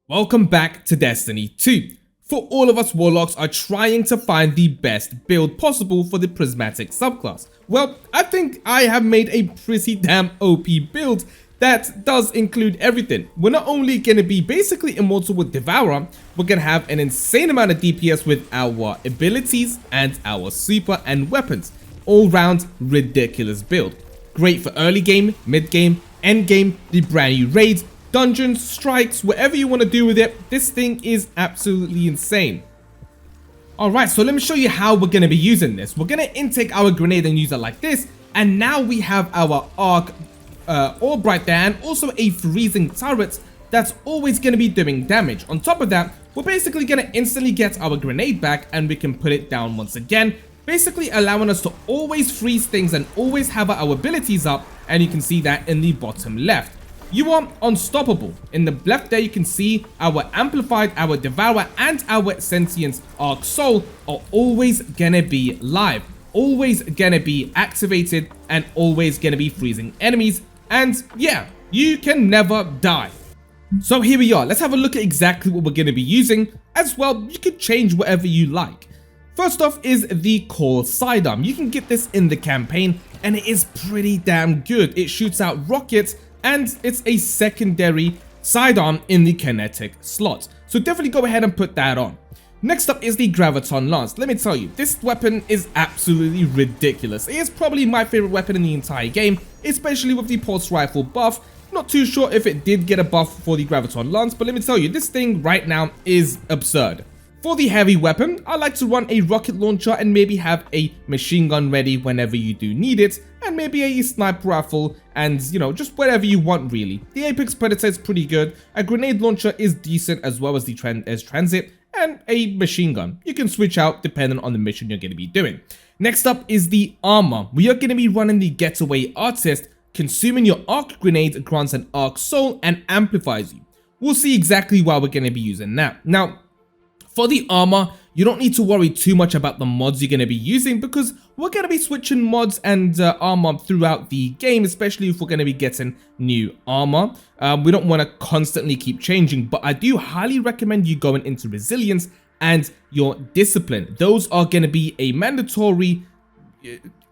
Welcome back to Destiny 2. For all of us Warlocks are trying to find the best build possible for the Prismatic subclass. Well, I think I have made a pretty damn OP build that does include everything. We're not only going to be basically immortal with Devourer, we're going to have an insane amount of DPS with our abilities and our super and weapons. All round ridiculous build. Great for early game, mid game, end game, the brand new raids, dungeons, strikes, whatever you want to do with it. This thing is absolutely insane. Alright, so let me show you how we're going to be using this. We're going to intake our grenade and use it like this. And now we have our arc all bright there, and also a freezing turret that's always going to be doing damage. On top of that, we're basically going to instantly get our grenade back and we can put it down once again, basically allowing us to always freeze things and always have our abilities up. And you can see that in the bottom left. You are unstoppable. In the left there you can see our Amplified, our Devourer, and our Sentience Arc Soul are always gonna be live, always gonna be activated, and always gonna be freezing enemies. And yeah, you can never die. So here we are. Let's have a look at exactly what we're gonna be using. As well, you can change whatever you like. First off is the Core Sidearm. You can get this in the campaign and it is pretty damn good. It shoots out rockets and it's a secondary sidearm in the kinetic slot. So definitely go ahead and put that on. Next up is the Graviton Lance. Let me tell you, this weapon is absolutely ridiculous. It is probably my favorite weapon in the entire game, especially with the Pulse Rifle buff. Not too sure if it did get a buff for the Graviton Lance, but let me tell you, this thing right now is absurd. For the heavy weapon, I like to run a rocket launcher and maybe have a machine gun ready whenever you do need it, and maybe a sniper rifle and, you know, just whatever you want really. The Apex Predator is pretty good, a grenade launcher is decent as well as the transit, and a machine gun. You can switch out depending on the mission you're going to be doing. Next up is the armor. We are going to be running the Getaway Artist. Consuming your arc grenade grants an arc soul and amplifies you. We'll see exactly why we're going to be using that. Now, for the armor, you don't need to worry too much about the mods you're going to be using because we're going to be switching mods and armor throughout the game, especially if we're going to be getting new armor. We don't want to constantly keep changing, but I do highly recommend you going into resilience and your discipline. Those are going to be a mandatory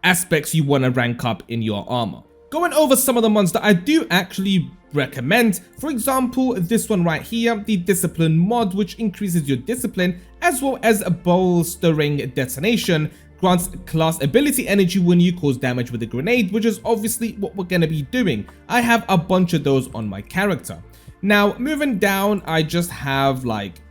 aspects you want to rank up in your armor. Going over some of the ones that I do actually recommend, for example, this one right here, the Discipline mod, which increases your discipline, as well as a bolstering detonation, grants class ability energy when you cause damage with a grenade, which is obviously what we're going to be doing. I have a bunch of those on my character. Now, moving down, I just have like,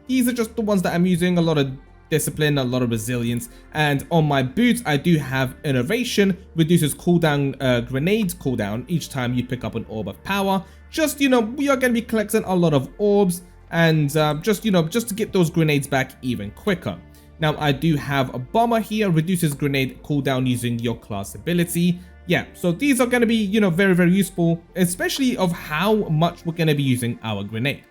these are just the ones that I'm using, a lot of discipline, a lot of resilience, and on my boots I do have innovation, reduces cooldown grenades cooldown each time you pick up an orb of power. Just, you know, we are going to be collecting a lot of orbs and just to get those grenades back even quicker. Now I do have a bomber here, reduces grenade cooldown using your class ability. Yeah, so these are going to be, you know, very useful, especially of how much we're going to be using our grenade.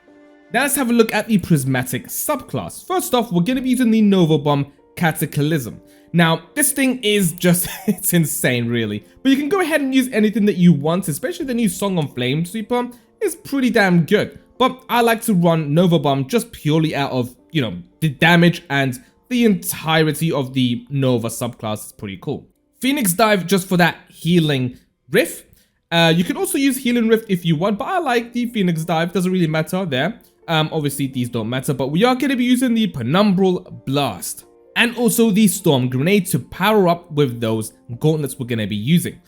Now let's have a look at the Prismatic subclass. First off, we're going to be using the Nova Bomb Cataclysm. Now, this thing is just, it's insane really. But you can go ahead and use anything that you want, especially the new Song on Flame super is pretty damn good. But I like to run Nova Bomb just purely out of, you know, the damage, and the entirety of the Nova subclass is pretty cool. Phoenix Dive just for that healing riff. You can also use Healing Rift if you want, but I like the Phoenix Dive, doesn't really matter there. Obviously these don't matter, but we are going to be using the Penumbral Blast and also the Storm Grenade to power up with those gauntlets we're going to be using.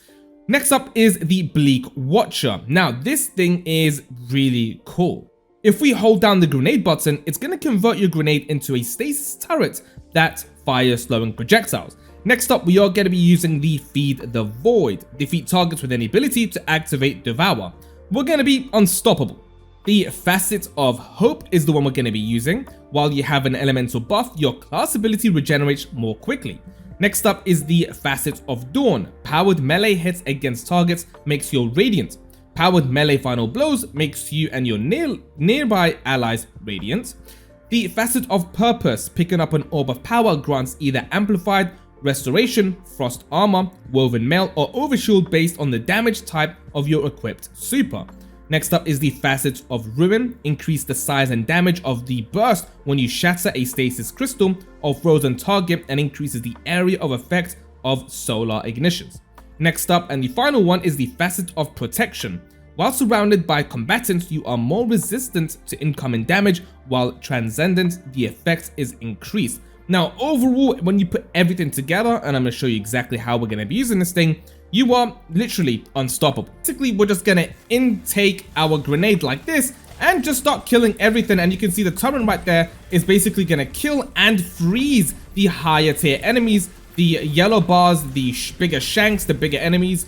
Next up is the Bleak Watcher. Now this thing is really cool. If we hold down the grenade button, it's going to convert your grenade into a stasis turret that fires slowing projectiles. Next up, we are going to be using the Feed the Void. Defeat targets with any ability to activate Devour. We're going to be unstoppable. The Facet of Hope is the one we're going to be using. While you have an elemental buff, your class ability regenerates more quickly. Next up is the Facet of Dawn. Powered melee hits against targets makes you radiant. Powered melee final blows makes you and your nearby allies radiant. The Facet of Purpose, picking up an orb of power, grants either amplified, restoration, frost armor, woven mail, or overshield based on the damage type of your equipped super. Next up is the Facet of Ruin. Increase the size and damage of the burst when you shatter a stasis crystal or frozen target, and increases the area of effect of solar ignitions. Next up, and the final one, is the Facet of Protection. While surrounded by combatants, you are more resistant to incoming damage, while Transcendent, the effect is increased. Now, overall, when you put everything together, and I'm going to show you exactly how we're going to be using this thing, you are literally unstoppable. Basically, we're just going to intake our grenade like this and just start killing everything. And you can see the turret right there is basically going to kill and freeze the higher tier enemies, the yellow bars, the bigger shanks, the bigger enemies.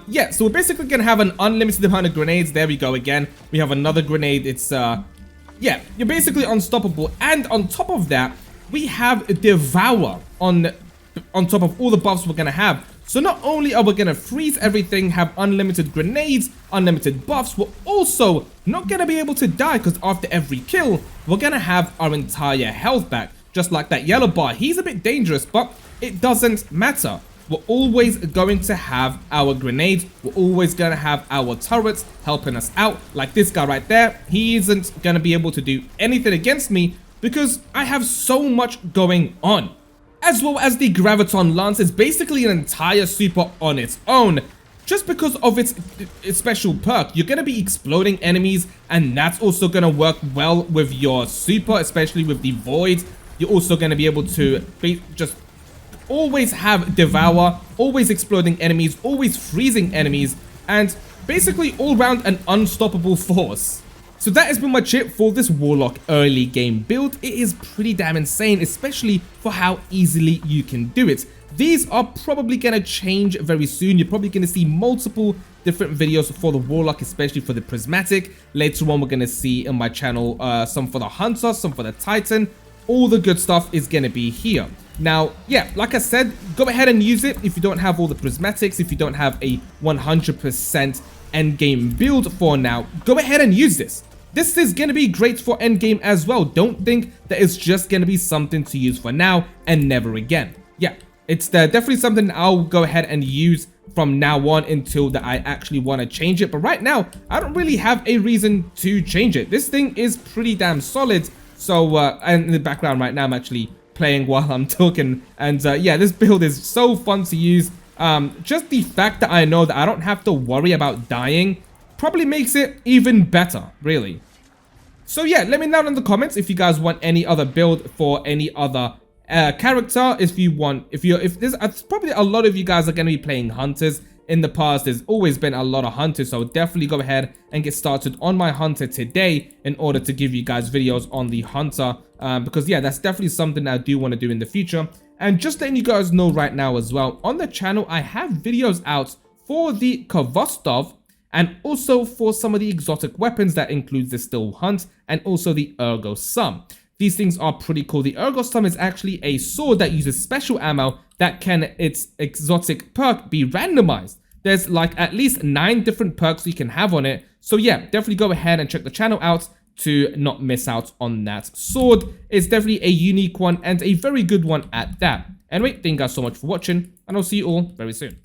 Yeah, so we're basically going to have an unlimited amount of grenades. There we go again. We have another grenade. It's, yeah, you're basically unstoppable. And on top of that, we have Devour on top of all the buffs we're going to have. So not only are we going to freeze everything, have unlimited grenades, unlimited buffs, we're also not going to be able to die, because after every kill, we're going to have our entire health back. Just like that yellow bar. He's a bit dangerous, but it doesn't matter. We're always going to have our grenades. We're always going to have our turrets helping us out. Like this guy right there. He isn't going to be able to do anything against me because I have so much going on. As well as the Graviton Lance is basically an entire super on its own. Just because of its special perk, you're going to be exploding enemies, and that's also going to work well with your super, especially with the Void. You're also going to be able to just always have Devour, always exploding enemies, always freezing enemies, and basically all round an unstoppable force. So that has been my tip for this Warlock early game build. It is pretty damn insane, especially for how easily you can do it. These are probably going to change very soon. You're probably going to see multiple different videos for the Warlock, especially for the Prismatic. Later on, we're going to see in my channel some for the Hunter, some for the Titan. All the good stuff is going to be here. Now, yeah, like I said, go ahead and use it if you don't have all the Prismatics, if you don't have a 100% endgame build for now. Go ahead and use this. This is going to be great for endgame as well. Don't think that it's just going to be something to use for now and never again. Yeah, it's definitely something I'll go ahead and use from now on until that I actually want to change it. But right now, I don't really have a reason to change it. This thing is pretty damn solid. So, and in the background right now, I'm actually playing while I'm talking. And yeah, this build is so fun to use. Just the fact that I know that I don't have to worry about dying probably makes it even better, really. So yeah, let me know in the comments if you guys want any other build for any other character. If there's probably a lot of you guys are going to be playing Hunters. In the past, there's always been a lot of Hunters, so definitely go ahead and get started on my Hunter today in order to give you guys videos on the Hunter, because yeah, that's definitely something I do want to do in the future. And just letting you guys know right now as well, on the channel I have videos out for the Kvostov and also for some of the exotic weapons that includes the Still Hunt and also the Ergo Sum. These things are pretty cool. The Ergo Sum is actually a sword that uses special ammo that can its exotic perk be randomized. There's like at least 9 different perks you can have on it. So yeah, definitely go ahead and check the channel out to not miss out on that sword. It's definitely a unique one and a very good one at that. Anyway, thank you guys so much for watching, and I'll see you all very soon.